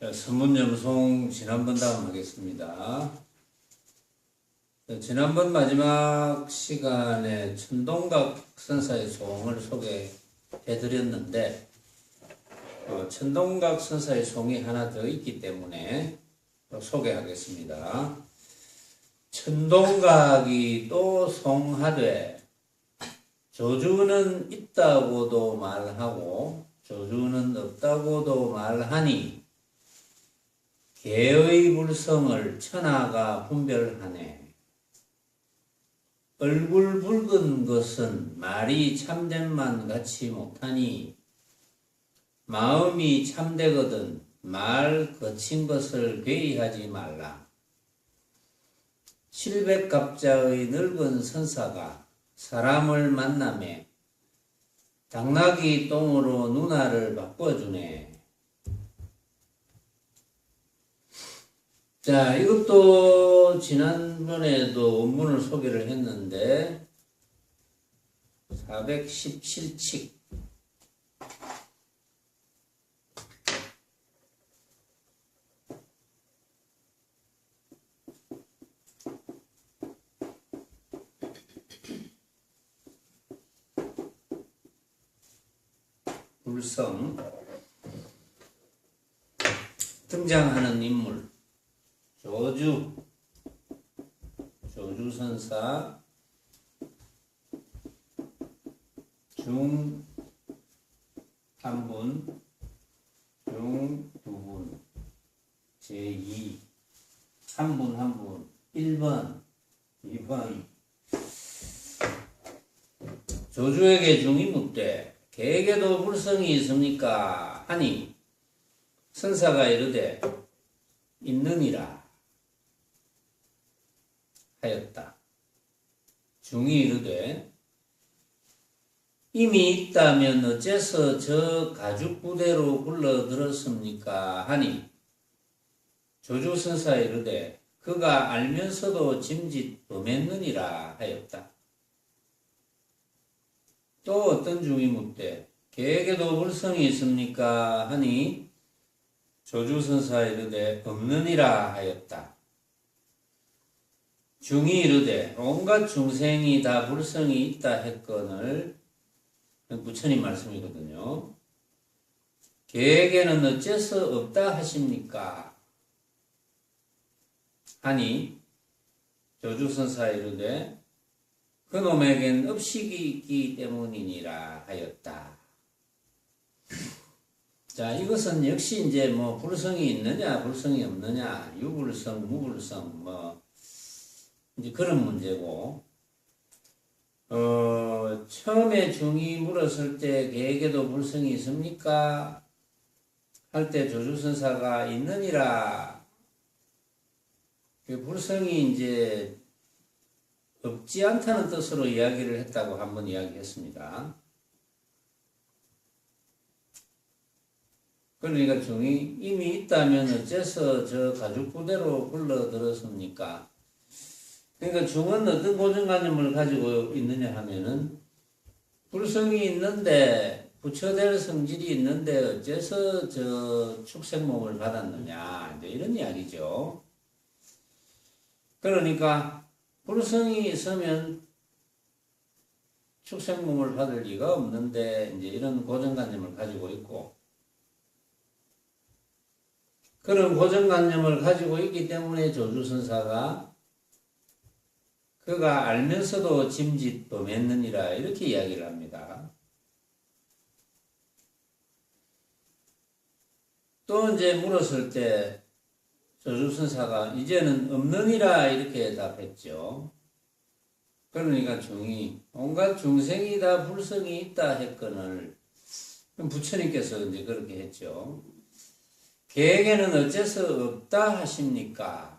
자, 선문염송 지난번 다음 하겠습니다. 자, 지난번 마지막 시간에 천동각 선사의 송을 소개해드렸는데 천동각 선사의 송이 하나 더 있기 때문에 소개하겠습니다. 천동각이 또 송하되 조주는 있다고도 말하고 조주는 없다고도 말하니 개의 불성을 천하가 분별하네. 얼굴 붉은 것은 말이 참됨만 같이 못하니 마음이 참되거든 말 거친 것을 괴이하지 말라. 칠백갑자의 늙은 선사가 사람을 만나매 당나귀 똥으로 누나를 바꿔주네. 자, 이것도 지난번에도 원문을 소개를 했는데 417칙 불성 등장하는 인물 조주선사 중 한 분, 중 두 분, 제2 한 분 1번, 2번 조주에게 중이 묻되 개에게도 불성이 있습니까? 하니 선사가 이르되 있느니라 하였다. 중이 이르되 이미 있다면 어째서 저 가죽 부대로 불러들었습니까? 하니 조주선사 이르되 그가 알면서도 짐짓 범했느니라 하였다. 또 어떤 중이 묻되 개에게도 불성이 있습니까? 하니 조주선사 이르되 없느니라 하였다. 중이 이르되 온갖 중생이 다 불성이 있다 했거늘 부처님 말씀이거든요. 개에게는 어째서 없다 하십니까? 하니 조주선사 이르되 그놈에겐 업식이 있기 때문이니라 하였다. 자, 이것은 역시 이제 불성이 있느냐, 불성이 없느냐, 유불성, 무불성, 이제 그런 문제고, 처음에 중이 물었을 때 개에게도 불성이 있습니까? 할 때 조주선사가 있느니라. 그 불성이 이제 없지 않다는 뜻으로 이야기를 했다고 한번 이야기했습니다. 그러니까 중이 이미 있다면 어째서 저 가죽 부대로 불러들었습니까? 그러니까 중은 어떤 고정관념을 가지고 있느냐 하면은 불성이 있는데 부처될 성질이 있는데 어째서 저 축생몸을 받았느냐 이제 이런 이야기죠. 그러니까 불성이 있으면 축생몸을 받을 리가 없는데 이제 이런 고정관념을 가지고 있고 그런 고정관념을 가지고 있기 때문에 조주선사가 그가 알면서도 짐짓 범했느니라 이렇게 이야기를 합니다. 또 이제 물었을 때 조주선사가 이제는 없느니라 이렇게 답했죠. 그러니까 중이 온갖 중생이 다 불성이 있다 했거늘 부처님께서 이제 그렇게 했죠. 개에게는 어째서 없다 하십니까?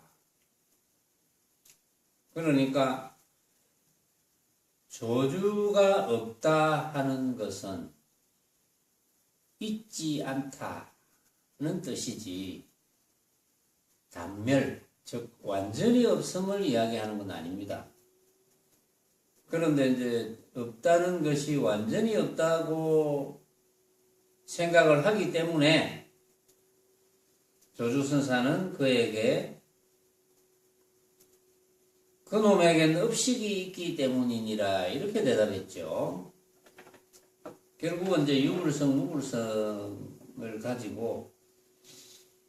그러니까 조주가 없다 하는 것은 있지 않다는 뜻이지 단멸, 즉 완전히 없음을 이야기하는 건 아닙니다. 그런데 이제 없다는 것이 완전히 없다고 생각을 하기 때문에 조주선사는 그에게 그놈에게는 업식이 있기 때문이니라 이렇게 대답했죠. 결국은 이제 유불성, 무불성을 가지고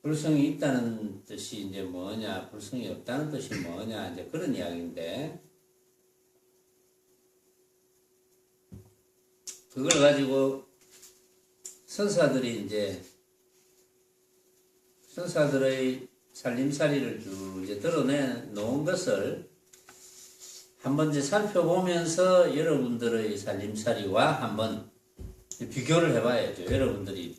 불성이 있다는 뜻이 이제 뭐냐, 불성이 없다는 뜻이 뭐냐, 이제 그런 이야기인데, 그걸 가지고 선사들의 살림살이를 쭉 이제 드러내 놓은 것을 한번 이제 살펴보면서 여러분들의 살림살이와 한번 비교를 해봐야죠. 여러분들이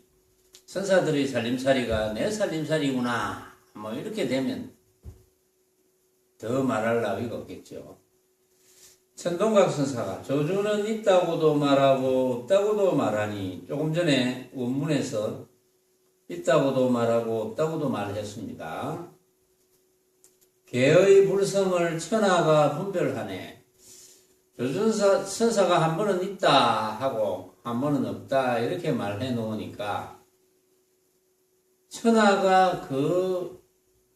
선사들의 살림살이가 내 살림살이구나 뭐 이렇게 되면 더 말할 나위가 없겠죠. 천동각 선사가 조주는 있다고도 말하고 없다고도 말하니 조금 전에 원문에서 있다고도 말하고 없다고도 말했습니다. 개의 불성을 천하가 분별하네. 조준선사가 한 번은 있다 하고 한 번은 없다 이렇게 말해 놓으니까 천하가 그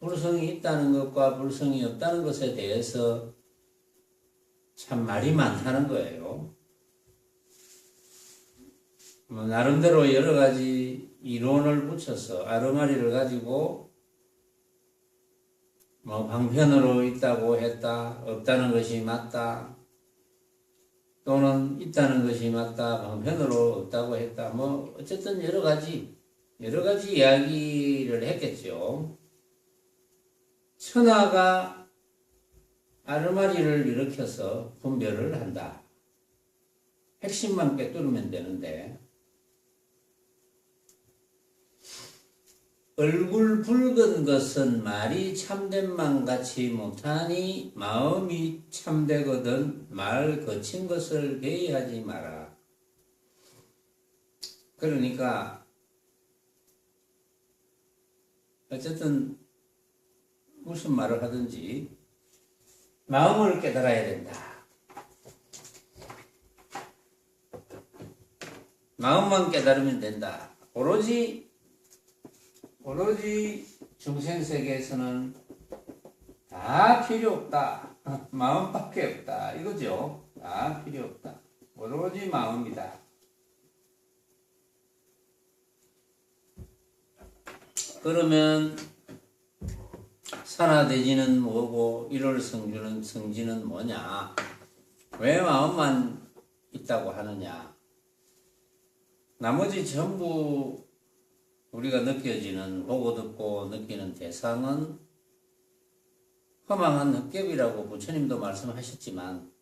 불성이 있다는 것과 불성이 없다는 것에 대해서 참 말이 많다는 거예요. 나름대로 여러 가지 이론을 붙여서 아르마리를 가지고 방편으로 있다고 했다, 없다는 것이 맞다, 또는 있다는 것이 맞다, 방편으로 없다고 했다, 어쨌든 여러 가지 이야기를 했겠죠. 천하가 아르마리를 일으켜서 분별을 한다. 핵심만 꿰뚫으면 되는데, 얼굴 붉은 것은 말이 참된만 같이 못하니 마음이 참되거든 말 거친 것을 개의하지 마라. 그러니까 어쨌든 무슨 말을 하든지 마음을 깨달아야 된다. 마음만 깨달으면 된다. 오로지 중생세계에서는 다 필요 없다. 마음밖에 없다. 이거죠. 다 필요 없다. 오로지 마음이다. 그러면 산하대지는 뭐고 성지는 뭐냐? 왜 마음만 있다고 하느냐? 나머지 전부 우리가 느껴지는, 보고 듣고 느끼는 대상은 허망한 헛개비라고 부처님도 말씀하셨지만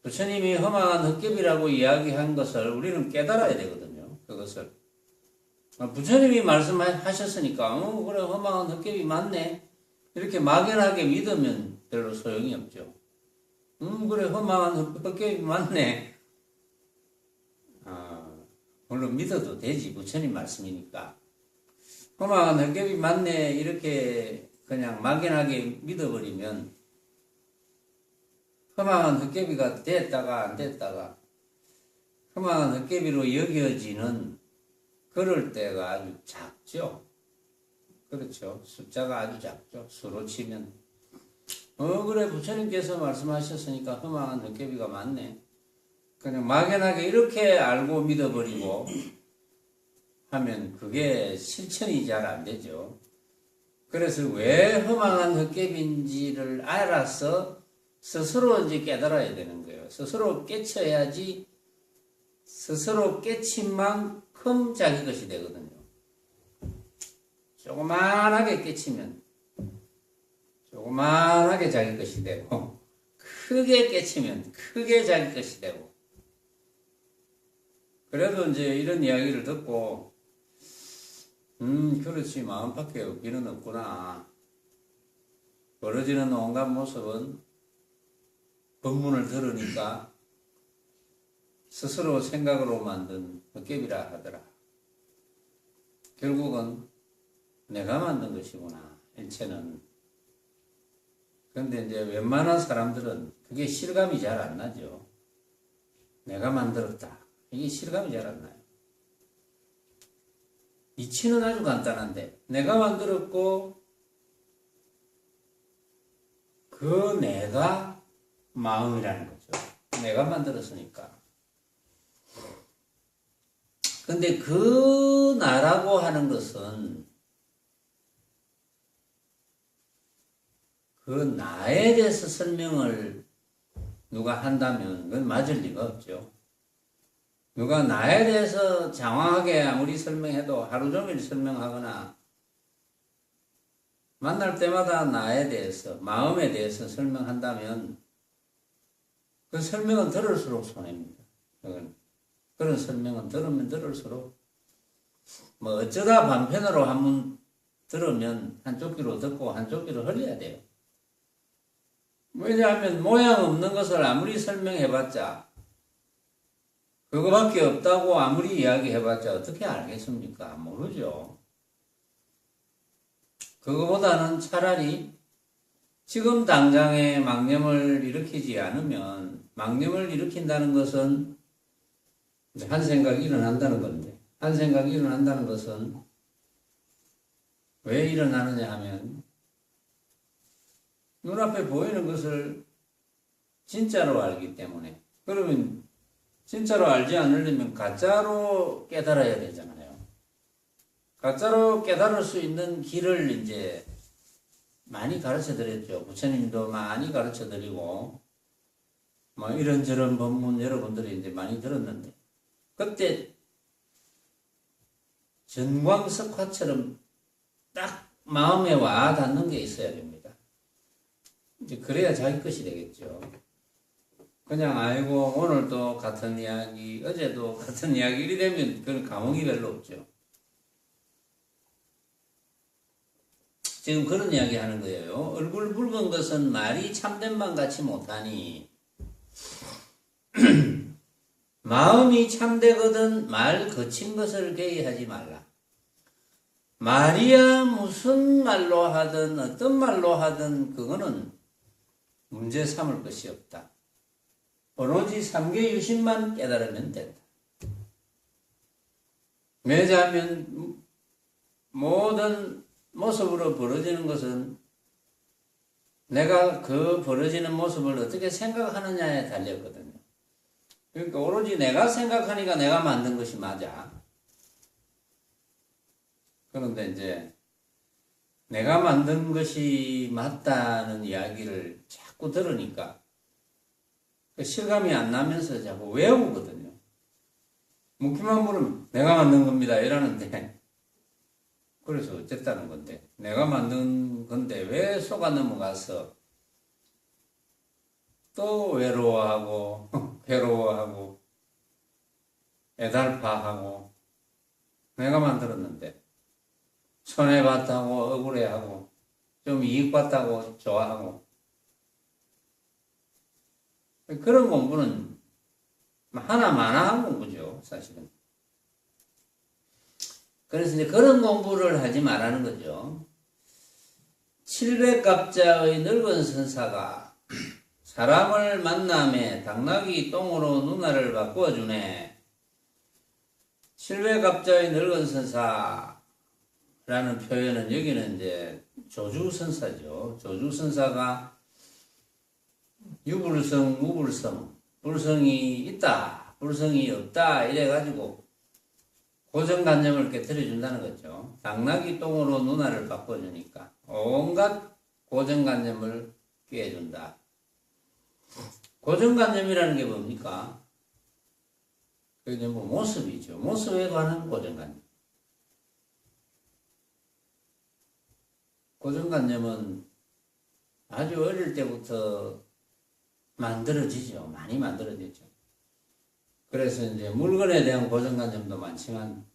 부처님이 허망한 헛개비라고 이야기한 것을 우리는 깨달아야 되거든요. 그것을. 부처님이 말씀하셨으니까 그래 허망한 헛개비 맞네. 이렇게 막연하게 믿으면 별로 소용이 없죠. 그래 허망한 헛개비 맞네. 물론 믿어도 되지. 부처님 말씀이니까. 허망한 헛개비 맞네. 이렇게 그냥 막연하게 믿어버리면 허망한 헛개비가 됐다가 안 됐다가 허망한 헛개비로 여겨지는 그럴 때가 아주 작죠. 그렇죠. 숫자가 아주 작죠. 수로 치면. 그래 부처님께서 말씀하셨으니까 허망한 헛개비가 맞네. 그냥 막연하게 이렇게 알고 믿어버리고 하면 그게 실천이 잘 안 되죠. 그래서 왜 허망한 헛개비인지를 알아서 스스로 이제 깨달아야 되는 거예요. 스스로 깨쳐야지 스스로 깨친 만큼 자기 것이 되거든요. 조그만하게 깨치면 조그만하게 자기 것이 되고 크게 깨치면 크게 자기 것이 되고 그래도 이제 이런 이야기를 듣고 그렇지 마음밖에 없기는 없구나. 벌어지는 온갖 모습은 법문을 들으니까 스스로 생각으로 만든 헛개비라 하더라. 결국은 내가 만든 것이구나. 일체는. 그런데 이제 웬만한 사람들은 그게 실감이 잘 안 나죠. 내가 만들었다. 이게 실감이 잘 안 나요. 이치는 아주 간단한데 내가 만들었고 그 내가 마음이라는 거죠. 내가 만들었으니까. 근데 그 나라고 하는 것은 그 나에 대해서 설명을 누가 한다면 그건 맞을 리가 없죠. 누가 나에 대해서 장황하게 아무리 설명해도 하루 종일 설명하거나 만날 때마다 나에 대해서, 마음에 대해서 설명한다면 그 설명은 들을수록 손해입니다. 그런 설명은 들으면 들을수록 뭐 어쩌다 반편으로 한번 들으면 한쪽 귀로 듣고 한쪽 귀로 흘려야 돼요. 왜냐하면 모양 없는 것을 아무리 설명해봤자 그거밖에 없다고 아무리 이야기해봤자 어떻게 알겠습니까? 모르죠. 그거보다는 차라리 지금 당장에 망념을 일으키지 않으면 망념을 일으킨다는 것은 한 생각이 일어난다는 건데 한 생각이 일어난다는 것은 왜 일어나느냐 하면 눈앞에 보이는 것을 진짜로 알기 때문에 그러면 진짜로 알지 않으려면 가짜로 깨달아야 되잖아요. 가짜로 깨달을 수 있는 길을 이제 많이 가르쳐 드렸죠. 부처님도 많이 가르쳐 드리고 뭐 이런저런 법문 여러분들이 이제 많이 들었는데 그때 전광석화처럼 딱 마음에 와 닿는 게 있어야 됩니다. 이제 그래야 자기 것이 되겠죠. 그냥 아이고 오늘도 같은 이야기 어제도 같은 이야기 이리 되면 그건 감흥이 별로 없죠. 지금 그런 이야기 하는 거예요. 얼굴 붉은 것은 말이 참된 만 같이 못하니 마음이 참되거든 말 거친 것을 개의하지 말라. 말이야 무슨 말로 하든 어떤 말로 하든 그거는 문제 삼을 것이 없다. 오로지 삼계유심만 깨달으면 된다. 왜냐하면 모든 모습으로 벌어지는 것은 내가 그 벌어지는 모습을 어떻게 생각하느냐에 달렸거든요. 그러니까 오로지 내가 생각하니까 내가 만든 것이 맞아. 그런데 이제 내가 만든 것이 맞다는 이야기를 자꾸 들으니까 실감이 안 나면서 자꾸 외우거든요. 묻기만 물으면 내가 만든 겁니다 이러는데 그래서 어쨌다는 건데 내가 만든 건데 왜 속아 넘어가서 또 외로워하고 괴로워하고 애달파하고 내가 만들었는데 손해봤다고 억울해하고 좀 이익봤다고 좋아하고 그런 공부는 하나마나 한 공부죠 사실은. 그래서 이제 그런 공부를 하지 말라는 거죠. 700갑자의 늙은 선사가 사람을 만남에 당나귀 똥으로 누나를 바꾸어주네. 700갑자의 늙은 선사라는 표현은 여기는 이제 조주선사죠. 조주선사가 유불성, 무불성, 불성이 있다, 불성이 없다 이래가지고 고정관념을 깨뜨려준다는 거죠. 당나귀 똥으로 누나를 바꿔주니까 온갖 고정관념을 깨준다. 고정관념이라는 게 뭡니까? 그게 뭐 모습이죠. 모습에 관한 고정관념. 고정관념은 아주 어릴 때부터 만들어지죠. 많이 만들어졌죠. 그래서 이제 물건에 대한 고정관념도 많지만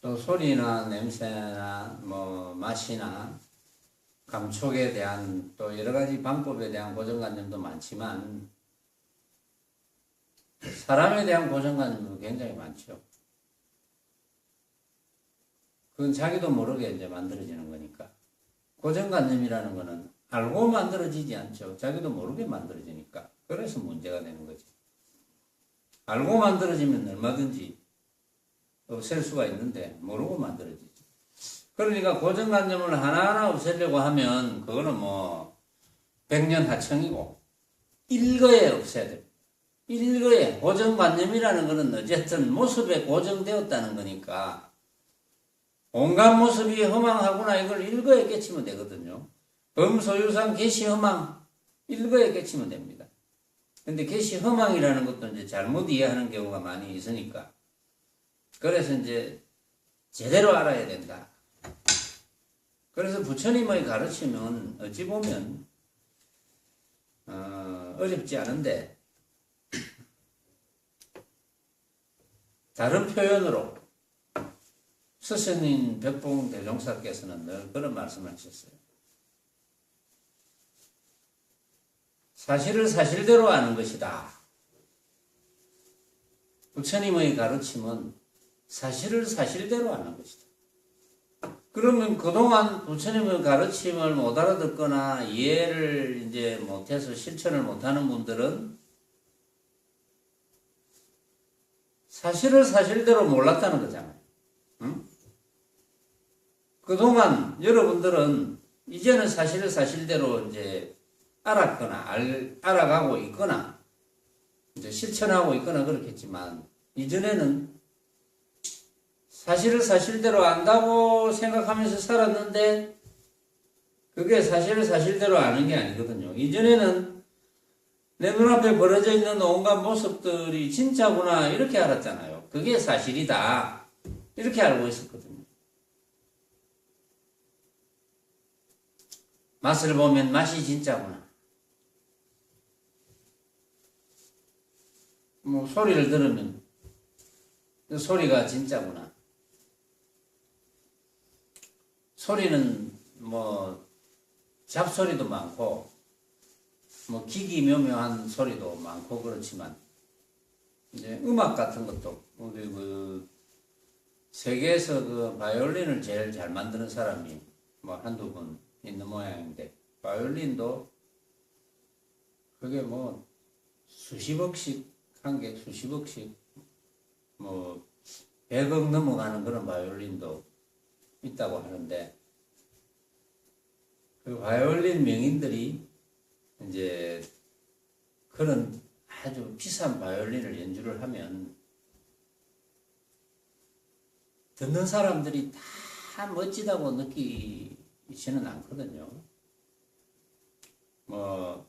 또 소리나 냄새나 뭐 맛이나 감촉에 대한 또 여러 가지 방법에 대한 고정관념도 많지만 사람에 대한 고정관념도 굉장히 많죠. 그건 자기도 모르게 이제 만들어지는 거니까. 고정관념이라는 거는 알고 만들어지지 않죠. 자기도 모르게 만들어지니까. 그래서 문제가 되는 거지. 알고 만들어지면 얼마든지 없앨 수가 있는데 모르고 만들어지죠. 그러니까 고정관념을 하나하나 없애려고 하면 그거는 뭐 백년하청이고 일거에 없애야 됩니다. 일거에 고정관념이라는 것은 어쨌든 모습에 고정되었다는 거니까 온갖 모습이 허망하구나 이걸 일거에 깨치면 되거든요. 범소유상 개시허망 일거에 깨치면 됩니다. 근데 개시허망이라는 것도 이제 잘못 이해하는 경우가 많이 있으니까 그래서 이제 제대로 알아야 된다. 그래서 부처님의 가르침은 어찌 보면 어렵지 않은데 다른 표현으로 스승인 백봉대종사께서는 늘 그런 말씀을 하셨어요. 사실을 사실대로 아는 것이다. 부처님의 가르침은 사실을 사실대로 아는 것이다. 그러면 그동안 부처님의 가르침을 못 알아듣거나 이해를 이제 못해서 실천을 못하는 분들은 사실을 사실대로 몰랐다는 거잖아요. 응? 그동안 여러분들은 이제는 사실을 사실대로 이제 알았거나 알아가고 있거나 이제 실천하고 있거나 그렇겠지만 이전에는 사실을 사실대로 안다고 생각하면서 살았는데 그게 사실을 사실대로 아는 게 아니거든요. 이전에는 내 눈앞에 벌어져 있는 온갖 모습들이 진짜구나 이렇게 알았잖아요. 그게 사실이다 이렇게 알고 있었거든요. 맛을 보면 맛이 진짜구나. 뭐 소리를 들으면 그 소리가 진짜구나. 소리는 뭐 잡소리도 많고 뭐 기기묘묘한 소리도 많고 그렇지만 이제 음악 같은 것도 우리 그 세계에서 그 바이올린을 제일 잘 만드는 사람이 뭐 한두 분 있는 모양인데 바이올린도 그게 뭐 수십억씩 한 개 수십억씩 뭐 100억 넘어가는 그런 바이올린도 있다고 하는데 그 바이올린 명인들이 이제 그런 아주 비싼 바이올린을 연주를 하면 듣는 사람들이 다 멋지다고 느끼지는 않거든요. 뭐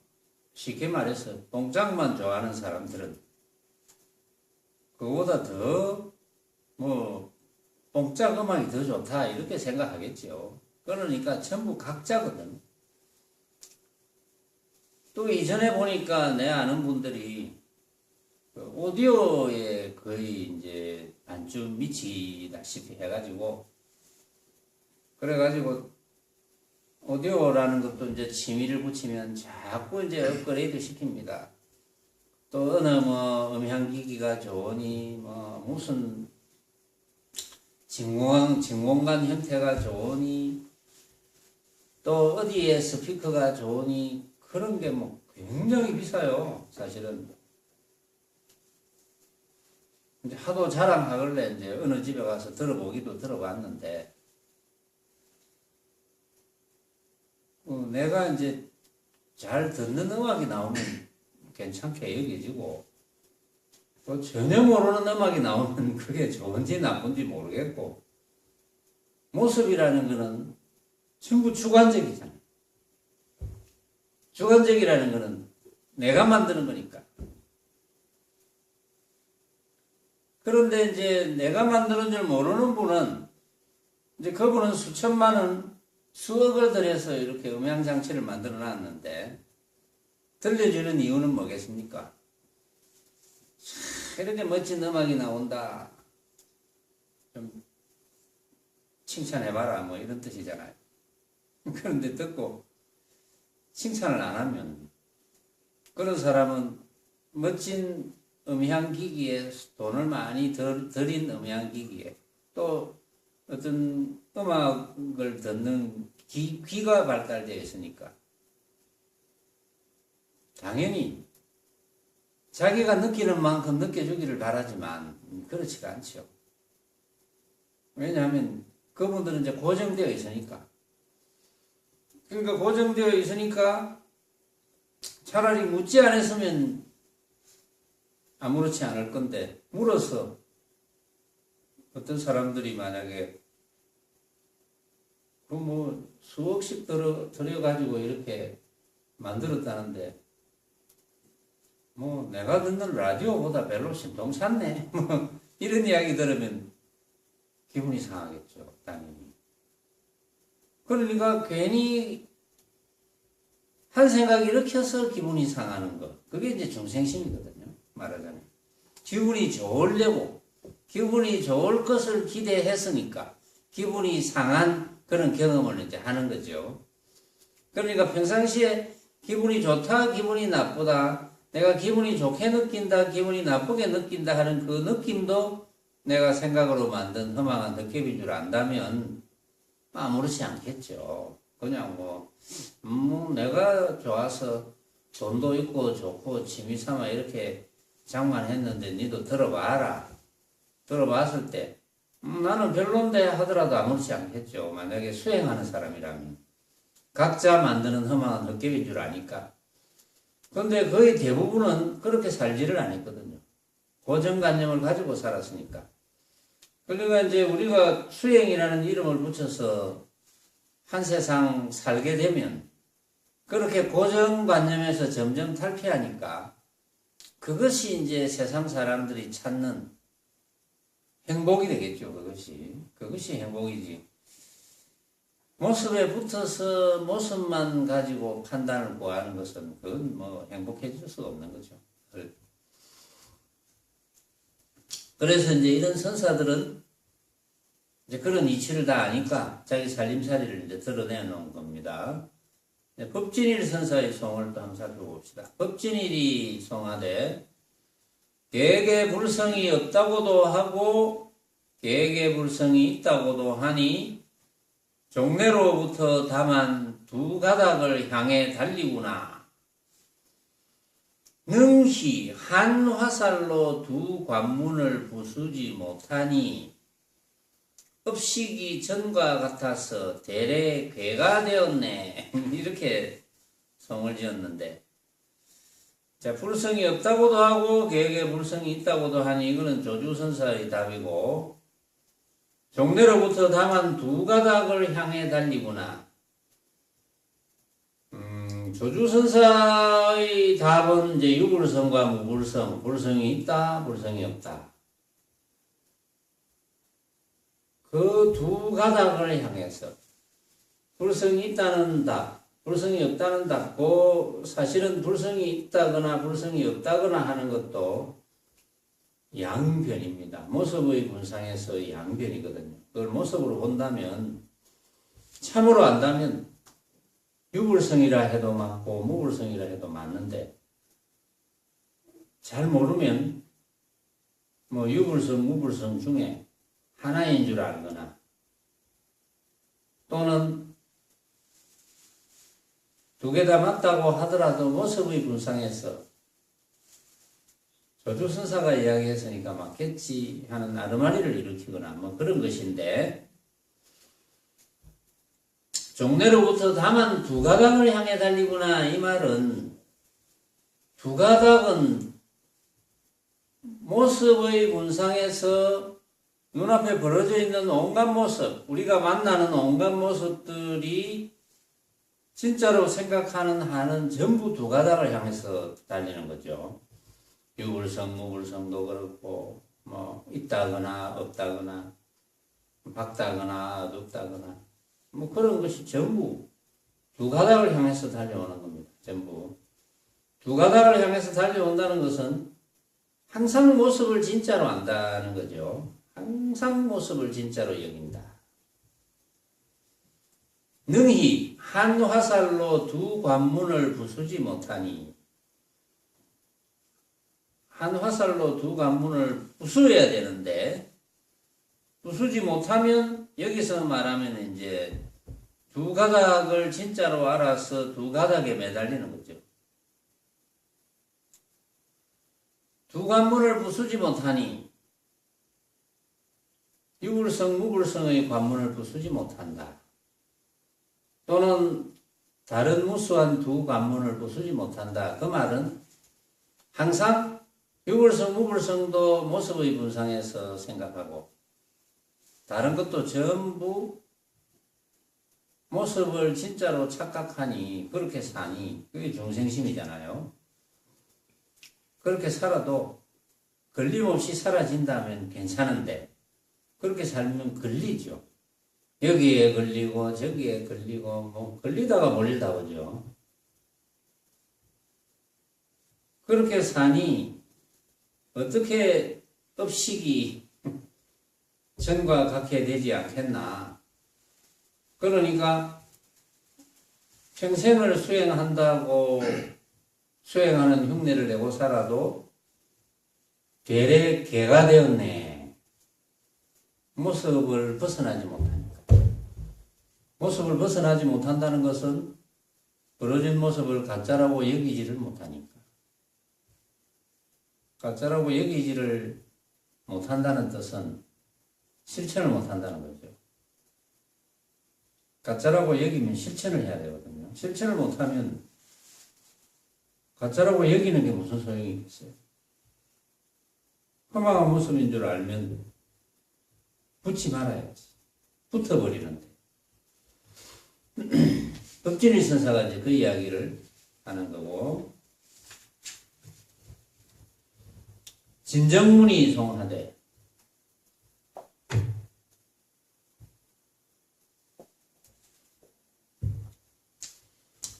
쉽게 말해서 뽕짝만 좋아하는 사람들은 그거보다 더 뭐 뽕짝 음악이 더 좋다 이렇게 생각하겠죠. 그러니까 전부 각자거든. 또 이전에 보니까 내 아는 분들이 그 오디오에 거의 이제 반쯤 미치다시피 해가지고 그래가지고 오디오라는 것도 이제 취미를 붙이면 자꾸 이제 업그레이드 시킵니다. 또 어느 뭐 음향기기가 좋으니 뭐 무슨 진공관 형태가 좋으니 또 어디에 스피커가 좋으니 그런 게 뭐 굉장히 비싸요. 사실은 이제 하도 자랑하길래 이제 어느 집에 가서 들어보기도 들어봤는데 내가 이제 잘 듣는 음악이 나오면 괜찮게 여겨지고 또 전혀 모르는 음악이 나오면 그게 좋은지 나쁜지 모르겠고 모습이라는 거는 전부 주관적이잖아요. 주관적이라는 거는 내가 만드는 거니까. 그런데 이제 내가 만드는 줄 모르는 분은 이제 그분은 수천만 원, 수억을 들여서 이렇게 음향장치를 만들어 놨는데 들려주는 이유는 뭐겠습니까? 이렇게 멋진 음악이 나온다. 좀 칭찬해봐라. 뭐 이런 뜻이잖아요. 그런데 듣고 칭찬을 안 하면 그런 사람은 멋진 음향기기에 돈을 많이 들인 음향기기에 또 어떤 음악을 듣는 귀가 발달되어 있으니까 당연히 자기가 느끼는 만큼 느껴주기를 바라지만 그렇지가 않죠. 왜냐하면 그분들은 이제 고정되어 있으니까. 그러니까 고정되어 있으니까 차라리 묻지 않았으면 아무렇지 않을 건데, 물어서 어떤 사람들이 만약에 그 뭐 수억씩 들여가지고 이렇게 만들었다는데, 뭐 내가 듣는 라디오보다 별로 신통찮네. 뭐 이런 이야기 들으면 기분이 상하겠죠, 당연히. 그러니까 괜히 한 생각 일으켜서 기분이 상하는 것. 그게 이제 중생심이거든요, 말하자면. 기분이 좋으려고, 기분이 좋을 것을 기대했으니까 기분이 상한 그런 경험을 이제 하는 거죠. 그러니까 평상시에 기분이 좋다, 기분이 나쁘다, 내가 기분이 좋게 느낀다, 기분이 나쁘게 느낀다 하는 그 느낌도 내가 생각으로 만든 허망한 느낌인 줄 안다면 아무렇지 않겠죠. 그냥 내가 좋아서 돈도 있고 좋고 취미삼아 이렇게 장만했는데 니도 들어봐라. 들어봤을 때 나는 별론데 하더라도 아무렇지 않겠죠. 만약에 수행하는 사람이라면. 각자 만드는 허망한 헛개인 줄 아니까. 그런데 거의 대부분은 그렇게 살지를 않았거든요. 고정관념을 가지고 살았으니까. 그러니까 이제 우리가 수행이라는 이름을 붙여서 한 세상 살게 되면 그렇게 고정관념에서 점점 탈피하니까 그것이 이제 세상 사람들이 찾는 행복이 되겠죠. 그것이 행복이지. 모습에 붙어서 모습만 가지고 판단을 구하는 것은 그건 뭐 행복해질 수가 없는 거죠. 그래서 이제 이런 선사들은 이제 그런 이치를 다 아니까 자기 살림살이를 이제 드러내놓은 겁니다. 법진일 선사의 송을 또 한번 살펴봅시다. 법진일이 송하되 계계불성이 없다고도 하고 계계불성이 있다고도 하니 종래로부터 다만 두 가닥을 향해 달리구나. 능히 한 화살로 두 관문을 부수지 못하니 업식이 전과 같아서 대래 괴가 되었네. 이렇게 성을 지었는데, 자, 불성이 없다고도 하고 계획에 불성이 있다고도 하니 이거는 조주선사의 답이고, 종래로부터 다만 두 가닥을 향해 달리구나. 조주선사의 답은 이제 유불성과 무불성, 불성이 있다, 불성이 없다. 그 두 가닥을 향해서 불성이 있다는 답, 불성이 없다는 답, 사실은 불성이 있다거나 불성이 없다거나 하는 것도 양변입니다. 모습의 분상에서 양변이거든요. 그걸 모습으로 본다면, 참으로 안다면 유불성이라 해도 맞고 무불성이라 해도 맞는데, 잘 모르면 유불성, 무불성 중에 하나인 줄 알거나 또는 두 개 다 맞다고 하더라도 모습의 분상에서 조주선사가 이야기했으니까 맞겠지 하는 아르마리를 일으키거나 뭐 그런 것인데, 종래로부터 다만 두 가닥을 향해 달리구나 이 말은, 두 가닥은 모습의 분상에서 눈앞에 벌어져 있는 온갖 모습, 우리가 만나는 온갖 모습들이 진짜로 생각하는 한은 전부 두 가닥을 향해서 달리는 거죠. 유불성, 무불성도 그렇고, 있다거나 없다거나, 밝다거나 어둡다거나, 그런 것이 전부 두 가닥을 향해서 달려오는 겁니다. 전부. 두 가닥을 향해서 달려온다는 것은 항상 모습을 진짜로 안다는 거죠. 항상 모습을 진짜로 여긴다. 능히 한 화살로 두 관문을 부수지 못하니, 한 화살로 두 관문을 부수어야 되는데 부수지 못하면, 여기서 말하면 이제 두 가닥을 진짜로 알아서 두 가닥에 매달리는 거죠. 두 관문을 부수지 못하니, 유불성, 무불성의 관문을 부수지 못한다. 또는 다른 무수한 두 관문을 부수지 못한다. 그 말은 항상 유불성, 무불성도 모습의 분상에서 생각하고 다른 것도 전부 모습을 진짜로 착각하니 그렇게 사니 그게 중생심이잖아요. 그렇게 살아도 걸림없이 사라진다면 괜찮은데 그렇게 살면 걸리죠. 여기에 걸리고 저기에 걸리고 뭐 걸리다가 몰리다 오죠. 그렇게 사니 어떻게 업식이 전과 같게 되지 않겠나. 그러니까 평생을 수행한다고 수행하는 흉내를 내고 살아도 괴의 개가 되었네. 모습을 벗어나지 못하니까. 모습을 벗어나지 못한다는 것은 벌어진 모습을 가짜라고 여기지를 못하니까. 가짜라고 여기지를 못한다는 뜻은 실천을 못한다는 거죠. 가짜라고 여기면 실천을 해야 되거든요. 실천을 못하면 가짜라고 여기는 게 무슨 소용이 있겠어요? 허망한 모습인 줄 알면 붙지 말아야지. 붙어버리는데. 법진의 선사가 이제 그 이야기를 하는 거고, 진정문이 송하되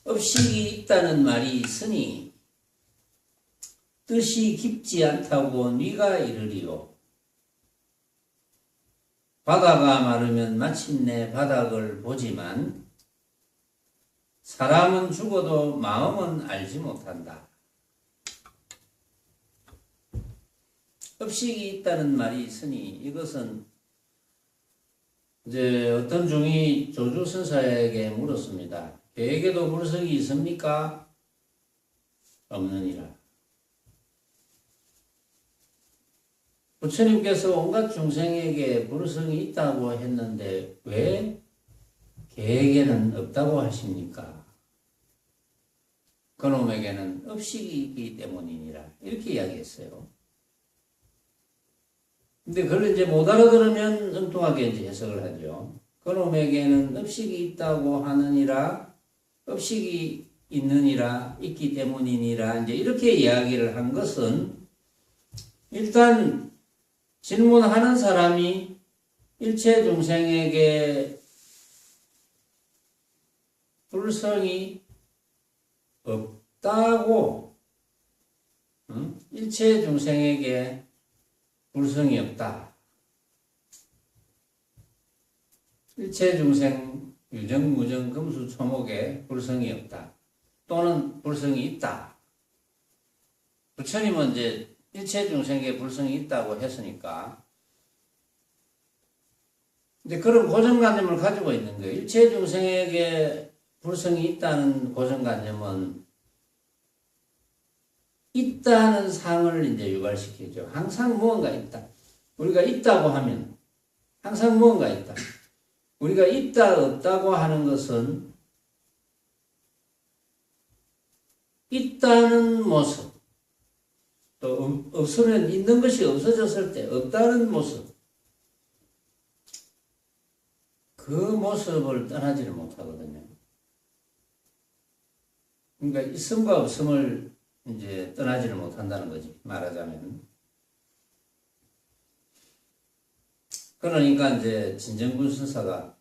업식이 있다는 말이 있으니 뜻이 깊지 않다고 네가 이르리요. 바다가 마르면 마침내 바닥을 보지만 사람은 죽어도 마음은 알지 못한다. 업식이 있다는 말이 있으니 이것은 이제 어떤 중이 조주선사에게 물었습니다. 개에게도 불성이 있습니까? 없느니라. 부처님께서 온갖 중생에게 불성이 있다고 했는데 왜 개에게는 없다고 하십니까? 그놈에게는 업식이 있기 때문이니라. 이렇게 이야기했어요. 근데 그걸 이제 못 알아들으면 엉뚱하게 이제 해석을 하죠. 그놈에게는 업식이 있다고 하느니라, 업식이 있느니라, 있기 때문이니라, 이제 이렇게 이야기를 한 것은 일단 질문하는 사람이 일체 중생에게 불성이 없다고, 일체 중생에게 불성이 없다. 일체 중생 유정, 무정, 금수, 초목에 불성이 없다. 또는 불성이 있다. 부처님은 이제 일체 중생에게 불성이 있다고 했으니까 이제 그런 고정관념을 가지고 있는 거예요. 일체 중생에게 불성이 있다는 고정관념은 있다는 상을 이제 유발시키죠. 항상 무언가 있다. 우리가 있다고 하면 항상 무언가 있다. 우리가 있다 없다고 하는 것은 있다는 모습, 또 없으면 있는 것이 없어졌을 때 없다는 모습, 그 모습을 떠나지를 못하거든요. 그러니까 있음과 없음을 이제 떠나지를 못한다는 거지, 말하자면. 그러니까 이제 진정군 선사가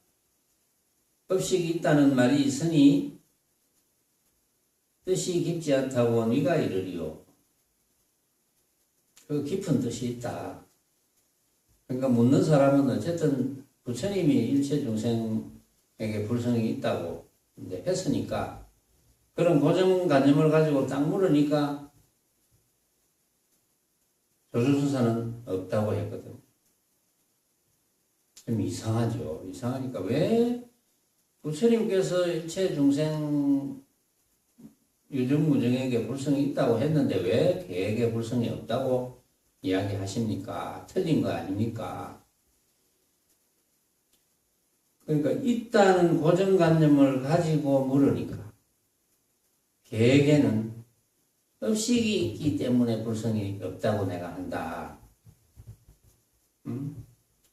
업식이 있다는 말이 있으니 뜻이 깊지 않다고 네가 이르리요. 그 깊은 뜻이 있다. 그러니까 묻는 사람은 어쨌든 부처님이 일체 중생에게 불성이 있다고 이제 했으니까 그런 고정관념을 가지고 딱 물으니까 조주선사는 없다고 했거든. 좀 이상하죠. 이상하니까 왜 부처님께서 일체 중생 유정무정에게 불성이 있다고 했는데 왜 개에게 불성이 없다고 이야기하십니까? 틀린 거 아닙니까? 그러니까 있다는 고정관념을 가지고 물으니까 계획에는 업식이 있기 때문에 불성이 없다고 내가 한다.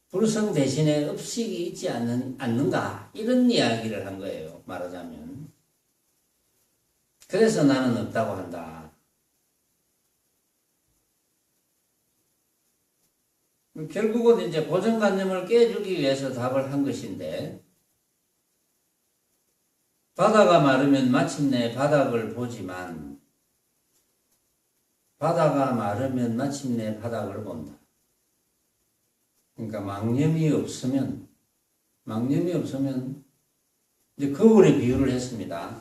불성 대신에 업식이 있지 않는가? 이런 이야기를 한 거예요. 말하자면. 그래서 나는 없다고 한다. 결국은 이제 고정관념을 깨주기 위해서 답을 한 것인데, 바다가 마르면 마침내 바닥을 보지만, 바다가 마르면 마침내 바닥을 본다. 그러니까 망념이 없으면 이제 거울에 비유를 했습니다.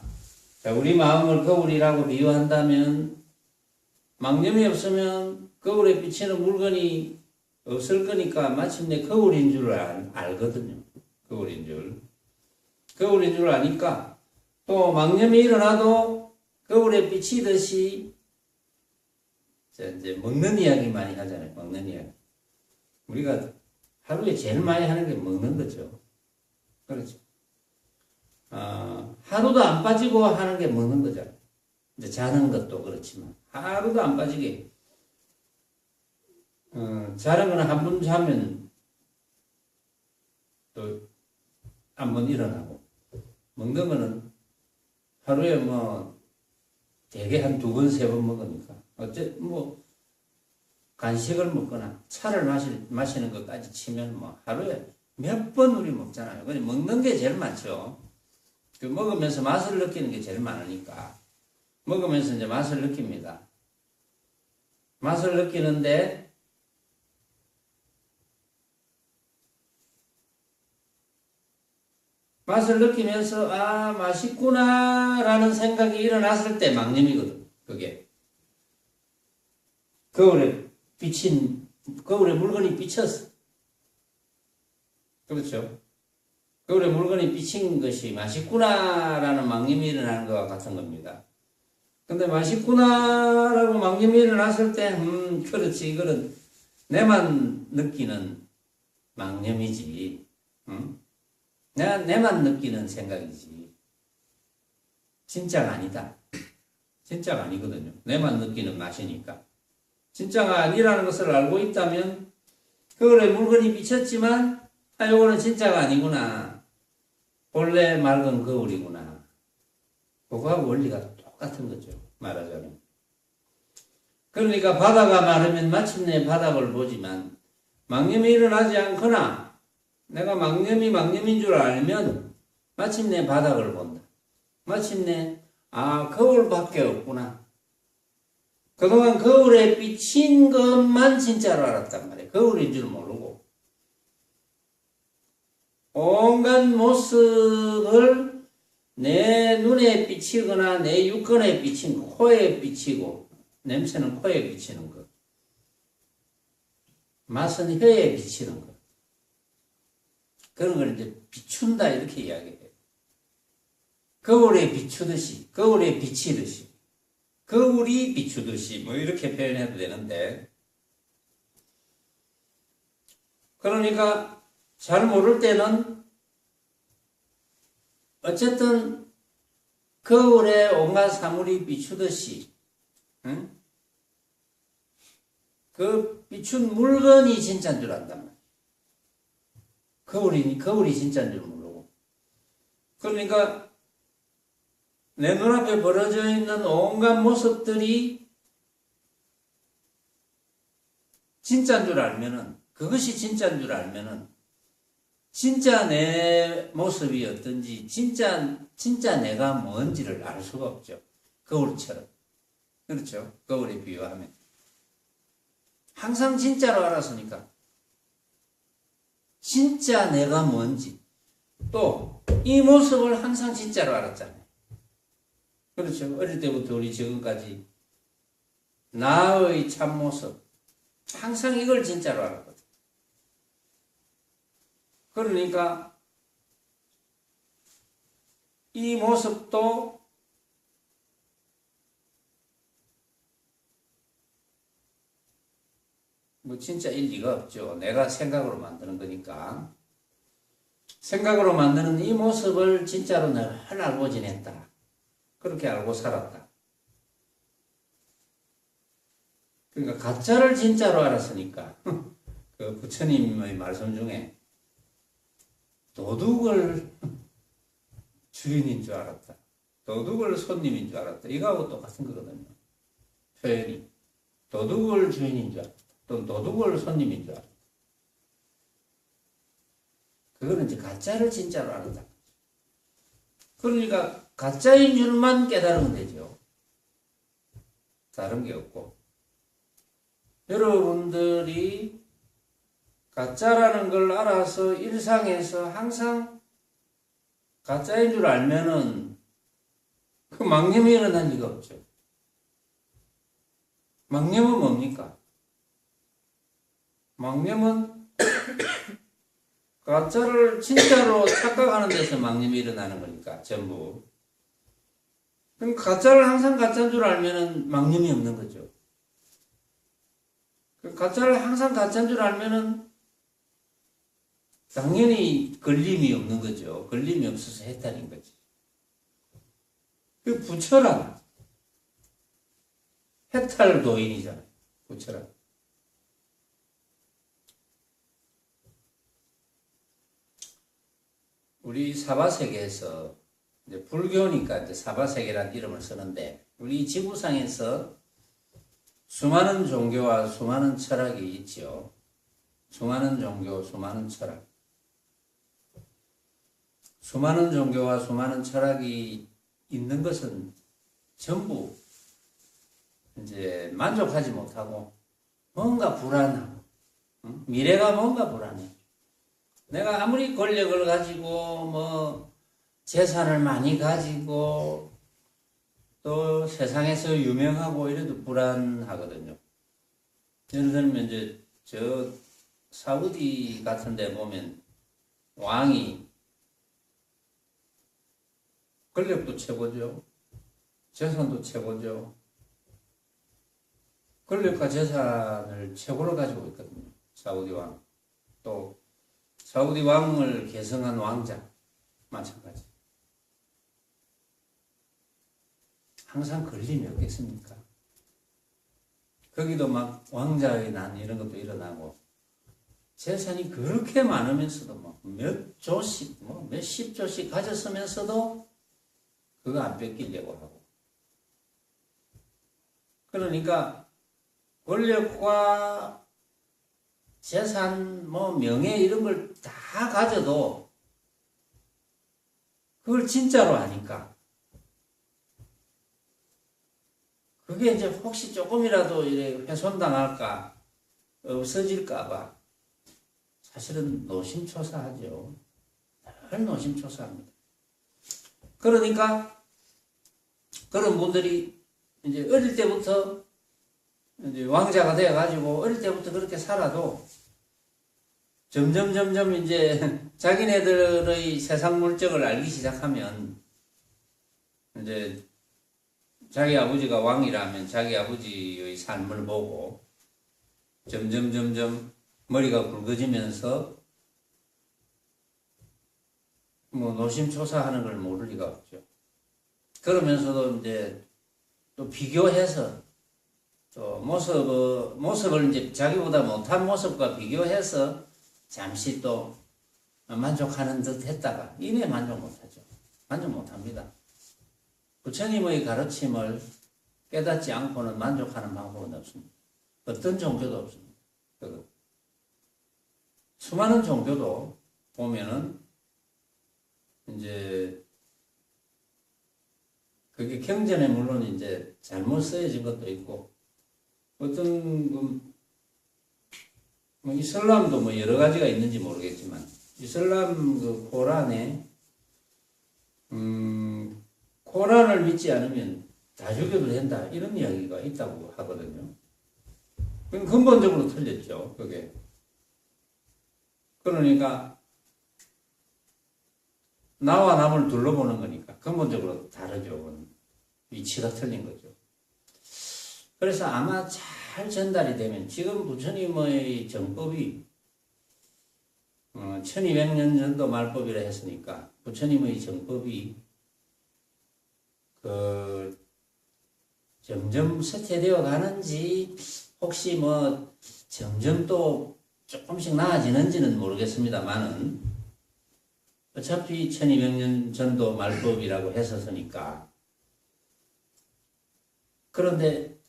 자, 우리 마음을 거울이라고 비유한다면 망념이 없으면 거울에 비치는 물건이 없을 거니까 마침내 거울인 줄 알거든요. 거울인 줄 아니까 또 망념이 일어나도 거울에 비치듯이 이제 먹는 이야기 많이 하잖아요. 먹는 이야기. 우리가 하루에 제일 많이 하는 게 먹는 거죠. 그렇죠. 하루도 안 빠지고 하는 게 먹는 거잖아요. 이제 자는 것도 그렇지만 하루도 안 빠지게 자는 거는 한 번 자면 또 한 번 일어나고, 먹는 거는 하루에 뭐 대개 한 2번, 3번 먹으니까 간식을 먹거나 차를 마시는 것까지 치면 뭐 하루에 몇 번 우리 먹잖아요. 근데 먹는 게 제일 많죠. 그 먹으면서 맛을 느끼는 게 제일 많으니까 먹으면서 이제 맛을 느낍니다. 맛을 느끼는데 맛을 느끼면서 맛있구나라는 생각이 일어났을 때 망념이거든. 그게 거울에 물건이 비쳤어. 그렇죠? 거울에 물건이 비친 것이 맛있구나라는 망념이 일어나는 것과 같은 겁니다. 근데 맛있구나라고 망념이 일어났을 때, 그렇지, 이거는 내만 느끼는 망념이지. 내만 느끼는 생각이지. 진짜가 아니다. 진짜가 아니거든요. 내만 느끼는 맛이니까. 진짜가 아니라는 것을 알고 있다면, 거울에 물건이 비쳤지만, 요거는 진짜가 아니구나. 본래 맑은 거울이구나. 그거하고 원리가 똑같은 거죠. 말하자면. 그러니까 바다가 마르면 마침내 바닥을 보지만, 망념이 일어나지 않거나, 내가 망념이 망념인 줄 알면, 마침내 바닥을 본다. 마침내, 거울밖에 없구나. 그동안 거울에 비친 것만 진짜로 알았단 말이에요. 거울인 줄 모르고. 온갖 모습을 내 눈에 비치거나 내 육근에 비친 거, 코에 비치고, 냄새는 코에 비치는 것. 맛은 혀에 비치는 것. 그런 걸 이제 비춘다 이렇게 이야기해요. 거울에 비추듯이, 거울에 비치듯이. 거울이 비추듯이 뭐 이렇게 표현해도 되는데, 그러니까 잘 모를 때는 어쨌든 거울에 온갖 사물이 비추듯이 그 비춘 물건이 진짜인 줄 안단 말이에요. 거울이 진짜인 줄 모르고. 그러니까 내 눈앞에 벌어져 있는 온갖 모습들이 진짜인 줄 알면은, 그것이 진짜인 줄 알면은, 진짜 내 모습이 어떤지, 진짜 내가 뭔지를 알 수가 없죠. 거울처럼. 그렇죠? 거울에 비유하면. 항상 진짜로 알았으니까. 진짜 내가 뭔지. 또, 이 모습을 항상 진짜로 알았잖아요. 그렇죠. 어릴 때부터 우리 지금까지 나의 참모습 항상 이걸 진짜로 알았거든. 그러니까 이 모습도 뭐 진짜일 리가 없죠. 내가 생각으로 만드는 거니까. 생각으로 만드는 이 모습을 진짜로 늘 알고 지냈다. 그렇게 알고 살았다. 그러니까 가짜를 진짜로 알았으니까 그 부처님의 말씀 중에 도둑을 주인인 줄 알았다. 도둑을 손님인 줄 알았다. 이거하고 똑같은 거거든요. 표현이. 도둑을 주인인 줄 알았다. 또는 도둑을 손님인 줄 알았다. 그거는 이제 가짜를 진짜로 알았다. 그러니까 가짜인 줄만 깨달으면 되죠. 다른 게 없고. 여러분들이 가짜라는 걸 알아서 일상에서 항상 가짜인 줄 알면은 그 망념이 일어날 리가 없죠. 망념은 뭡니까? 망념은 가짜를 진짜로 착각하는 데서 망념이 일어나는 거니까, 전부. 그럼 가짜를 항상 가짜인 줄 알면은 망념이 없는 거죠. 가짜를 항상 가짜인 줄 알면은 당연히 걸림이 없는 거죠. 걸림이 없어서 해탈인 거지. 그 부처란 해탈도인이잖아요. 부처란. 우리 사바세계에서 이제 불교니까 이제 사바세계라는 이름을 쓰는데 우리 지구상에서 수많은 종교와 수많은 철학이 있죠. 수많은 종교, 수많은 철학. 수많은 종교와 수많은 철학이 있는 것은 전부 이제 만족하지 못하고 뭔가 불안하고 미래가 뭔가 불안해. 내가 아무리 권력을 가지고 뭐 재산을 많이 가지고 또 세상에서 유명하고 이래도 불안하거든요. 예를 들면 이제 저 사우디 같은 데 보면 왕이 권력도 최고죠. 재산도 최고죠. 권력과 재산을 최고로 가지고 있거든요. 사우디 왕. 또 사우디 왕을 계승한 왕자 마찬가지. 항상 걸림이 없겠습니까? 거기도 막 왕자의 난 이런 것도 일어나고 재산이 그렇게 많으면서도 뭐 몇 조씩 뭐 몇십 조씩 가졌으면서도 그거 안 뺏기려고 하고. 그러니까 권력과 재산, 뭐 명예 이런 걸 다 가져도 그걸 진짜로 하니까 그게 이제 혹시 조금이라도 훼손당할까 없어질까봐 사실은 노심초사하죠. 늘 노심초사합니다. 그러니까 그런 분들이 이제 어릴 때부터 이제 왕자가 되어가지고 어릴 때부터 그렇게 살아도 점점 이제 자기네들의 세상 물정을 알기 시작하면 이제 자기 아버지가 왕이라면 자기 아버지의 삶을 보고 점점 머리가 굵어지면서 뭐 노심초사하는 걸 모를 리가 없죠. 그러면서도 이제 또 비교해서 또 모습을 이제 자기보다 못한 모습과 비교해서 잠시 또 만족하는 듯 했다가 이내 만족 못하죠. 만족 못합니다. 부처님의 가르침을 깨닫지 않고는 만족하는 방법은 없습니다. 어떤 종교도 없습니다. 수많은 종교도 보면은 이제 그게 경전에 물론 이제 잘못 쓰여진 것도 있고 어떤 뭐 이슬람도 뭐 여러 가지가 있는지 모르겠지만 이슬람 그 코란에 코란을 믿지 않으면 다 죽여도 된다 이런 이야기가 있다고 하거든요. 그건 근본적으로 틀렸죠. 그게. 그러니까 나와 남을 둘러보는 거니까 근본적으로 다르죠. 위치가 틀린 거죠. 그래서 아마 잘 전달이 되면 지금 부처님의 정법이 1200년 전도 말법이라 했으니까 부처님의 정법이 점점 쇠퇴되어 가는지 혹시 뭐 점점 또 조금씩 나아지는지는 모르겠습니다만은 어차피 1200년 전도 말법이라고 했었으니까. 그런데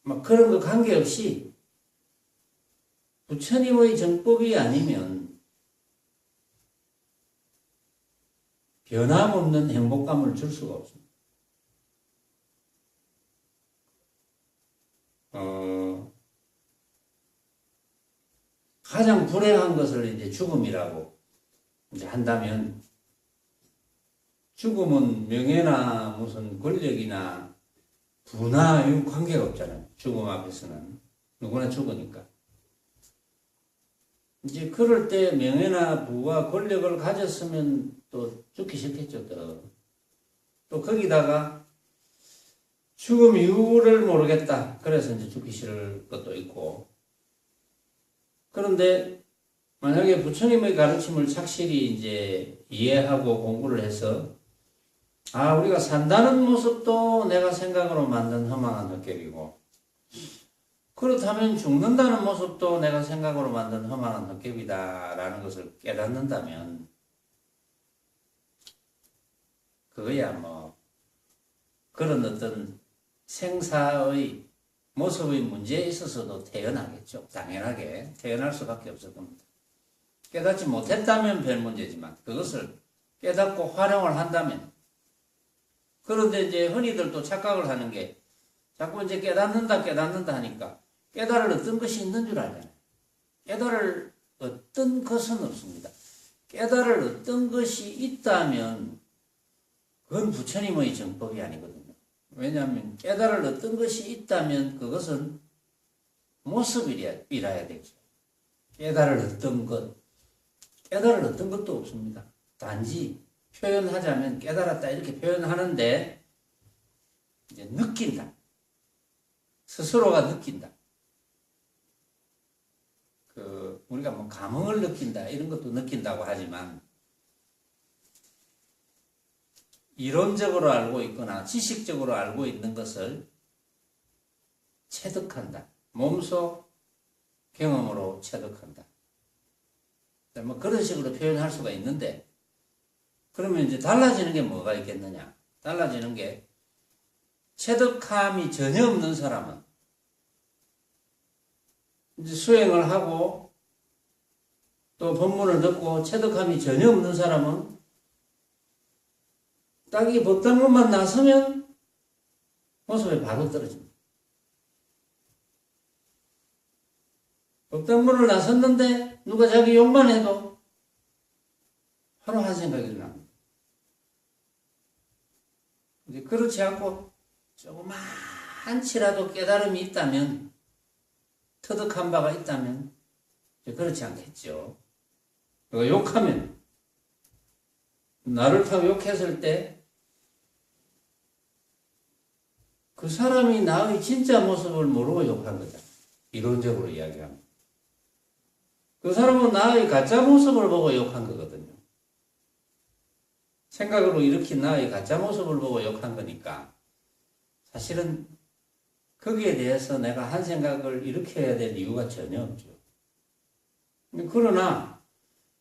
막 그런 거 관계없이 부처님의 정법이 아니면 변함없는 행복감을 줄 수가 없습니다. 가장 불행한 것을 이제 죽음이라고 이제 한다면, 죽음은 명예나 무슨 권력이나 부나 이 관계가 없잖아요. 죽음 앞에서는 누구나 죽으니까. 이제 그럴 때 명예나 부와 권력을 가졌으면 또 죽기 싫겠죠. 또 거기다가 죽음 이유를 모르겠다. 그래서 이제 죽기 싫을 것도 있고. 그런데 만약에 부처님의 가르침을 착실히 이제 이해하고 공부를 해서, 우리가 산다는 모습도 내가 생각으로 만든 허망한 헛개비고, 그렇다면 죽는다는 모습도 내가 생각으로 만든 허망한 헛개비다라는 것을 깨닫는다면, 그거야 뭐 그런 어떤 생사의 모습의 문제에 있어서도 태어나겠죠. 당연하게 태어날 수밖에 없을 겁니다. 깨닫지 못했다면 별 문제지만 그것을 깨닫고 활용을 한다면. 그런데 이제 흔히들 또 착각을 하는 게, 자꾸 이제 깨닫는다 하니까 깨달을 어떤 것이 있는 줄 알잖아요. 깨달을 어떤 것은 없습니다. 깨달을 어떤 것이 있다면 그건 부처님의 정법이 아니거든요. 왜냐하면 깨달을 어떤 것이 있다면 그것은 모습이라야 되죠. 깨달을 어떤 것도 없습니다. 단지 표현하자면 깨달았다 이렇게 표현하는데, 이제 느낀다. 스스로가 느낀다. 우리가 뭐 감흥을 느낀다 이런 것도 느낀다고 하지만, 이론적으로 알고 있거나 지식적으로 알고 있는 것을 체득한다. 몸속 경험으로 체득한다. 뭐 그런 식으로 표현할 수가 있는데, 그러면 이제 달라지는 게 뭐가 있겠느냐? 달라지는 게, 체득함이 전혀 없는 사람은 이제 수행을 하고 또 법문을 듣고 체득함이 전혀 없는 사람은 딱 이 법당문만 나서면 모습이 바로 떨어집니다. 법당문을 나섰는데 누가 자기 욕만 해도 바로 한 생각이 일어납니다. 근데 그렇지 않고 조그만치라도 깨달음이 있다면, 터득한 바가 있다면 그렇지 않겠죠. 욕하면, 나를 타고 욕했을 때 그 사람이 나의 진짜 모습을 모르고 욕한 거다. 이론적으로 이야기하면. 그 사람은 나의 가짜 모습을 보고 욕한 거거든요. 생각으로 일으킨 나의 가짜 모습을 보고 욕한 거니까 사실은 거기에 대해서 내가 한 생각을 일으켜야 될 이유가 전혀 없죠. 그러나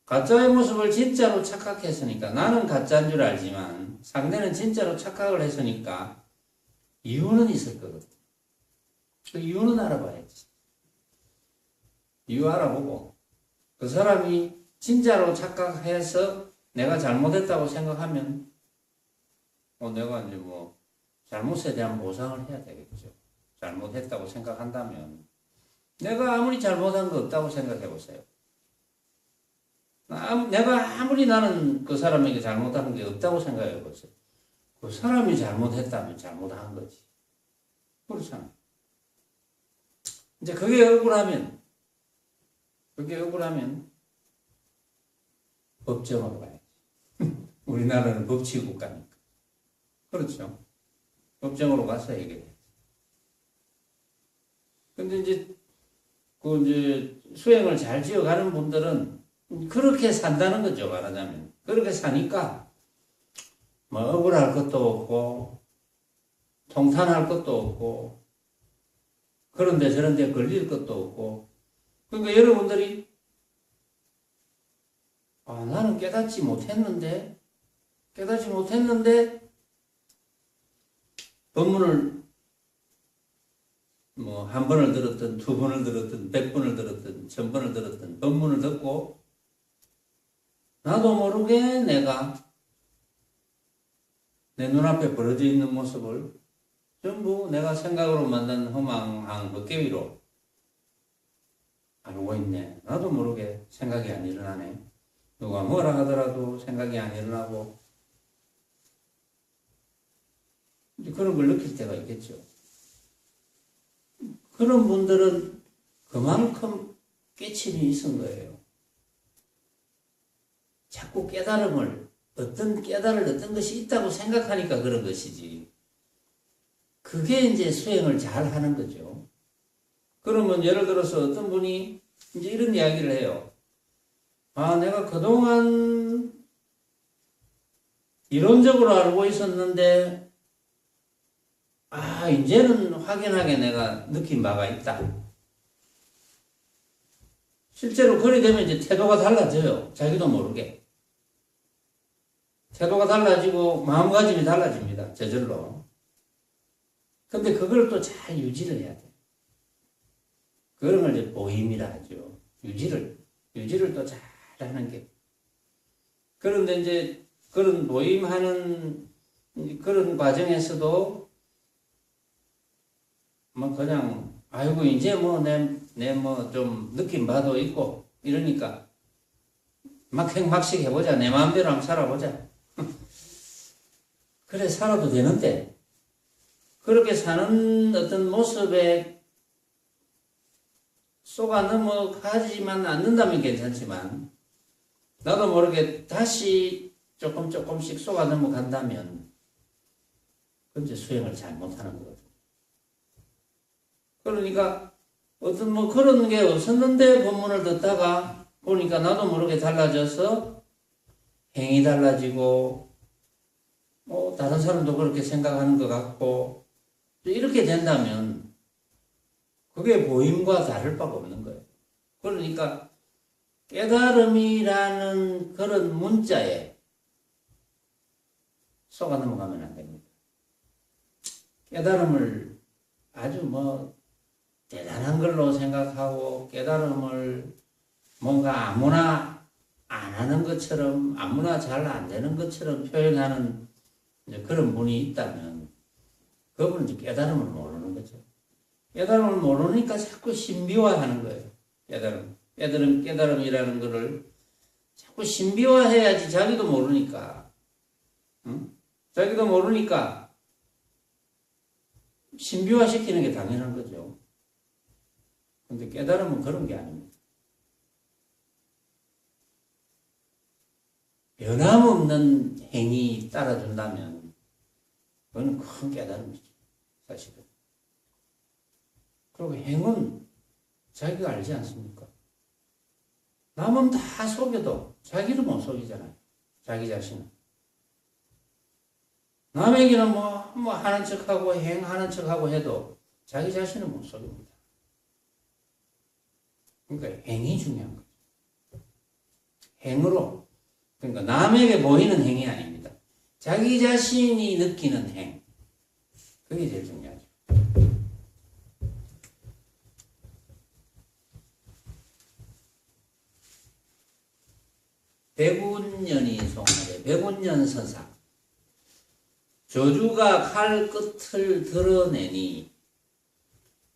가짜의 모습을 진짜로 착각했으니까, 나는 가짜인 줄 알지만 상대는 진짜로 착각을 했으니까 이유는 있을 거거든. 그 이유는 알아봐야지. 이유 알아보고, 그 사람이 진짜로 착각해서 내가 잘못했다고 생각하면 내가 이제 뭐 잘못에 대한 보상을 해야 되겠죠. 잘못했다고 생각한다면 내가 아무리 잘못한 거 없다고 생각해 보세요. 내가 아무리 나는 그 사람에게 잘못한 게 없다고 생각해 보세요. 그 사람이 잘못했다면 잘못한 거지. 그렇잖아. 이제 그게 억울하면 법정으로 가야지. 우리나라는 법치 국가니까. 그렇죠. 법정으로 가서 얘기해. 근데 이제 그 이제 수행을 잘 지어가는 분들은 그렇게 산다는 거죠, 말하자면. 그렇게 사니까 뭐 억울할 것도 없고 통탄할 것도 없고 그런데 저런데 걸릴 것도 없고. 그러니까 여러분들이 나는 깨닫지 못했는데 법문을 뭐 한 번을 들었든 두 번을 들었든 100번을 들었든 1000번을 들었든 법문을 듣고 나도 모르게 내가 내 눈앞에 벌어져 있는 모습을 전부 내가 생각으로 만든 허망한 헛개위로 알고 있네. 나도 모르게 생각이 안 일어나네. 누가 뭐라 하더라도 생각이 안 일어나고 이제 그런 걸 느낄 때가 있겠죠. 그런 분들은 그만큼 깨침이 있은 거예요. 자꾸 어떤 것이 있다고 생각하니까 그런 것이지. 그게 이제 수행을 잘 하는 거죠. 그러면 예를 들어서 어떤 분이 이제 이런 이야기를 해요. 내가 그동안 이론적으로 알고 있었는데, 이제는 확연하게 내가 느낀 바가 있다. 실제로 그리 되면 이제 태도가 달라져요. 자기도 모르게. 태도가 달라지고 마음가짐이 달라집니다. 저절로. 근데 그걸 또 잘 유지를 해야 돼요. 그런 걸 이제 보임이라 하죠. 유지를 또 잘 하는 게. 그런데 이제 그런 보임하는 그런 과정에서도 뭐 그냥 아이고 이제 뭐 내 뭐 좀 느낀 바도 있고 이러니까 막행막식 해보자. 내 마음대로 한번 살아보자. 그래 살아도 되는데 그렇게 사는 어떤 모습에 속아 넘어가지만 않는다면 괜찮지만 나도 모르게 다시 조금씩 속아 넘어간다면 그건 이제 수행을 잘 못하는 거거든요. 그러니까 어떤 뭐 그런 게 없었는데 법문을 듣다가 보니까 나도 모르게 달라져서 행이 달라지고 다른 사람도 그렇게 생각하는 것 같고 이렇게 된다면 그게 보임과 다를 바가 없는 거예요. 그러니까 깨달음이라는 그런 문자에 속아 넘어가면 안 됩니다. 깨달음을 아주 대단한 걸로 생각하고 깨달음을 뭔가 아무나 안 하는 것처럼 아무나 잘 안 되는 것처럼 표현하는 그런 분이 있다면 그분은 이제 깨달음을 모르는 거죠. 깨달음을 모르니까 자꾸 신비화하는 거예요. 깨달음이라는 거를 자꾸 신비화해야지 자기도 모르니까. 자기도 모르니까 신비화시키는 게 당연한 거죠. 근데 깨달음은 그런 게 아닙니다. 변함없는 행이 따라준다면 그건 큰 깨달음이죠. 사실은. 그리고 행은 자기가 알지 않습니까? 남은 다 속여도 자기를 못 속이잖아요. 자기 자신은. 남에게는 뭐 하는 척하고 행하는 척하고 해도 자기 자신은 못 속입니다. 그러니까 행이 중요한 거죠. 행으로. 그러니까 남에게 보이는 행이 아닙니다. 자기 자신이 느끼는 행. 그게 제일 중요하죠. 백운년이 송하되 백운년 선사. 조주가 칼 끝을 드러내니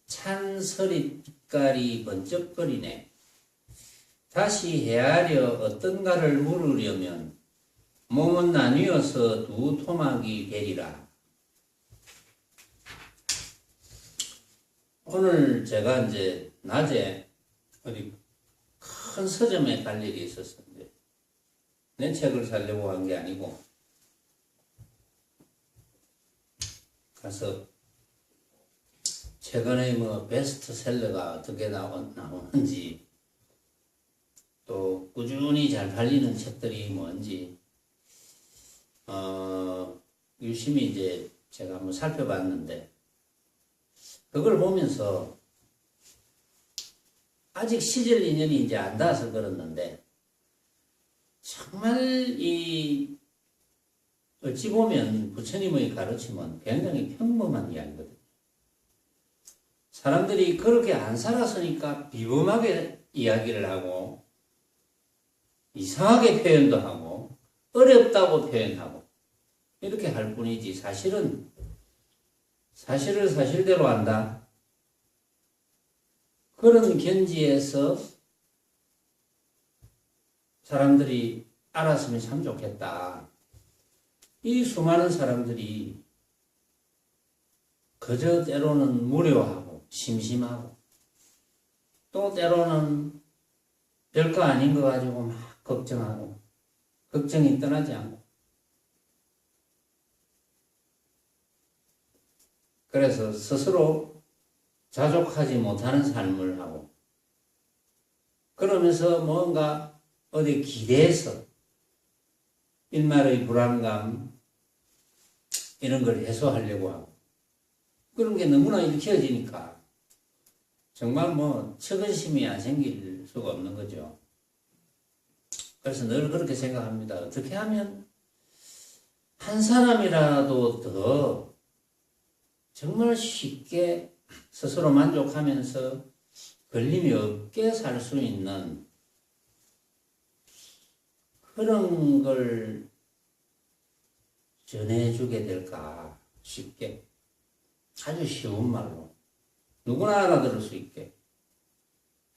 찬서리 빛깔이 번쩍거리네. 다시 헤아려 어떤가를 물으려면 몸은 나뉘어서 두 토막이 되리라. 오늘 제가 이제 낮에 어디 큰 서점에 갈 일이 있었는데 내 책을 사려고 한 게 아니고 가서 최근에 뭐 베스트셀러가 어떻게 나오는지, 또 꾸준히 잘 팔리는 책들이 뭔지, 유심히 이제 제가 한번 살펴봤는데, 그걸 보면서 아직 시절 인연이 이제 안 닿아서 그렇는데, 정말 어찌 보면 부처님의 가르침은 굉장히 평범한 이야기거든요. 사람들이 그렇게 안 살았으니까 비범하게 이야기를 하고, 이상하게 표현도 하고, 어렵다고 표현하고, 이렇게 할 뿐이지, 사실은, 사실을 사실대로 한다. 그런 견지에서 사람들이 알았으면 참 좋겠다. 이 수많은 사람들이 그저 때로는 무료하고 심심하고 또 때로는 별거 아닌 거 가지고 막 걱정하고 걱정이 떠나지 않고 그래서 스스로 자족하지 못하는 삶을 하고 그러면서 뭔가 어디 기대해서 일말의 불안감 이런 걸 해소하려고 하고 그런 게 너무나 일으켜지니까 정말 뭐 측은심이 안 생길 수가 없는 거죠. 그래서 늘 그렇게 생각합니다. 어떻게 하면 한 사람이라도 더 정말 쉽게 스스로 만족하면서 걸림이 없게 살 수 있는 그런 걸 전해주게 될까 쉽게 아주 쉬운 말로 누구나 알아들을 수 있게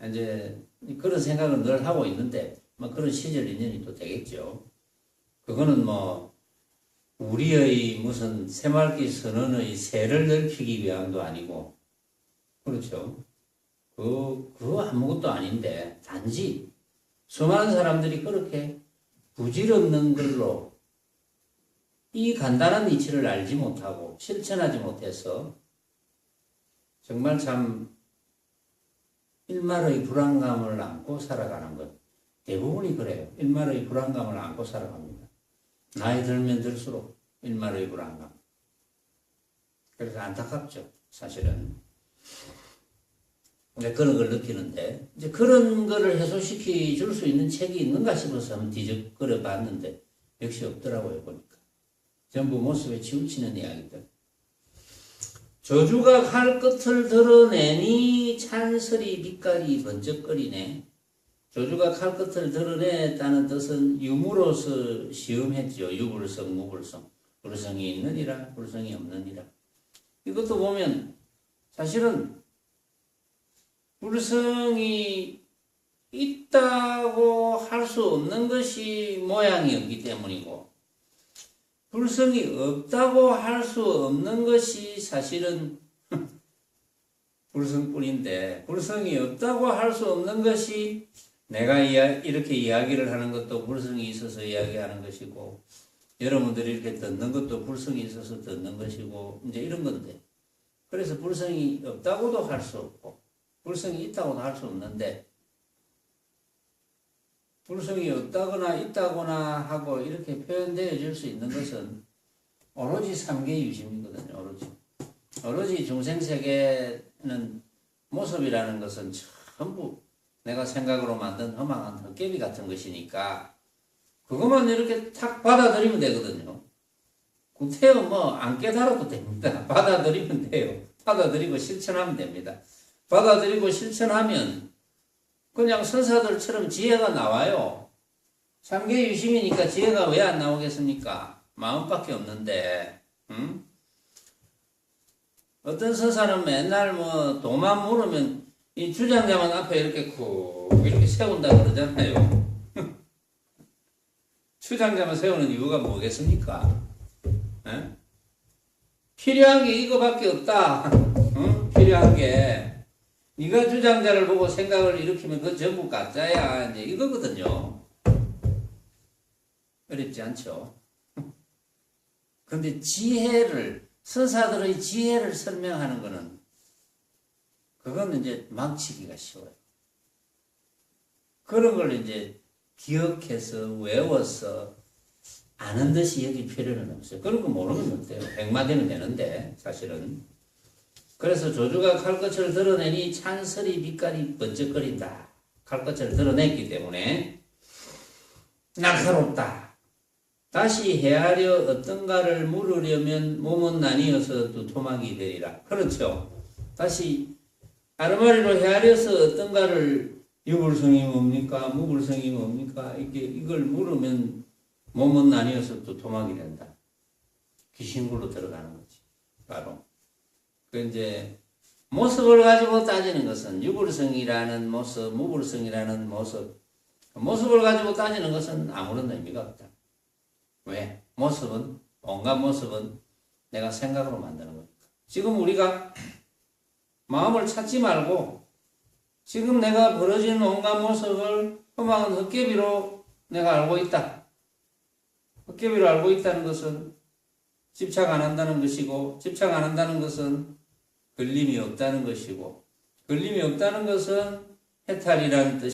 이제 그런 생각을 늘 하고 있는데 뭐 그런 시절 인연이 또 되겠죠. 그거는 뭐 우리의 무슨 새말기 선언의 세를 넓히기 위함도 아니고 그렇죠. 그거 아무것도 아닌데 단지 수많은 사람들이 그렇게 부질없는 걸로 이 간단한 이치를 알지 못하고 실천하지 못해서 정말 참 일말의 불안감을 안고 살아가는 것. 대부분이 그래요. 일말의 불안감을 안고 살아갑니다. 나이 들면 들수록 일말의 불안감. 그래서 안타깝죠. 사실은. 그런 걸 느끼는데 이제 그런 거를 해소시켜 줄 수 있는 책이 있는가 싶어서 한번 뒤적거려 봤는데 역시 없더라고요. 보니까. 전부 모습에 치우치는 이야기들. 저주가 칼 끝을 드러내니 찬설이 빛깔이 번쩍거리네. 저주가 칼 끝을 드러냈다는 뜻은 유무로서 시음했죠. 유불성, 무불성. 불성이 있느니라, 불성이 없느니라. 이것도 보면 사실은 불성이 있다고 할 수 없는 것이 모양이었기 때문이고 불성이 없다고 할 수 없는 것이 사실은 불성뿐인데 불성이 없다고 할 수 없는 것이 내가 이렇게 이야기를 하는 것도 불성이 있어서 이야기하는 것이고 여러분들이 이렇게 듣는 것도 불성이 있어서 듣는 것이고 이제 이런 건데 그래서 불성이 없다고도 할 수 없고 불성이 있다고도 할 수 없는데 불성이 없다거나 있다거나 하고 이렇게 표현되어 줄 수 있는 것은 오로지 삼계유심이거든요. 오로지 중생세계는 모습이라는 것은 전부 내가 생각으로 만든 허망한 헛개비 같은 것이니까 그것만 이렇게 탁 받아들이면 되거든요. 구태여 뭐 안 깨달아도 됩니다. 받아들이면 돼요. 받아들이고 실천하면 됩니다. 받아들이고 실천하면 그냥 선사들처럼 지혜가 나와요. 삼계유심이니까 지혜가 왜 안 나오겠습니까? 마음밖에 없는데, 응? 어떤 선사는 맨날 뭐 도만 물으면 이 주장자만 앞에 이렇게 이렇게 세운다 그러잖아요. 주장자만 세우는 이유가 뭐겠습니까? 에? 필요한 게 이거밖에 없다. 응? 필요한 게. 네가 주장자를 보고 생각을 일으키면 그거 전부 가짜야. 이제 이거거든요. 어렵지 않죠? 근데 선사들의 지혜를 설명하는 거는 그건 이제 망치기가 쉬워요. 그런 걸 이제 기억해서 외워서 아는 듯이 여길 필요는 없어요. 그런 거 모르면 어때요? 100마디는 되는데 사실은. 그래서 조주가 칼끝을 드러내니 찬설이 빛깔이 번쩍거린다. 칼끝을 드러냈기 때문에 날카롭다. 다시 헤아려 어떤가를 물으려면 몸은 나뉘어서 두토막이 되리라. 그렇죠. 다시 아르마리로 헤아려서 어떤가를 유불성이 뭡니까? 무불성이 뭡니까? 이걸 물으면 몸은 나뉘어서 두토막이 된다. 귀신굴로 들어가는 거지. 바로. 그 이제 모습을 가지고 따지는 것은 유불성이라는 모습, 무불성이라는 모습. 모습을 가지고 따지는 것은 아무런 의미가 없다. 왜? 모습은, 온갖 모습은 내가 생각으로 만드는 거니까. 지금 우리가 마음을 찾지 말고 지금 내가 벌어지는 온갖 모습을 험한 헛개비로 내가 알고 있다. 헛개비로 알고 있다는 것은 집착 안 한다는 것이고, 집착 안 한다는 것은 걸림이 없다는 것이고, 걸림이 없다는 것은 해탈이라는 뜻.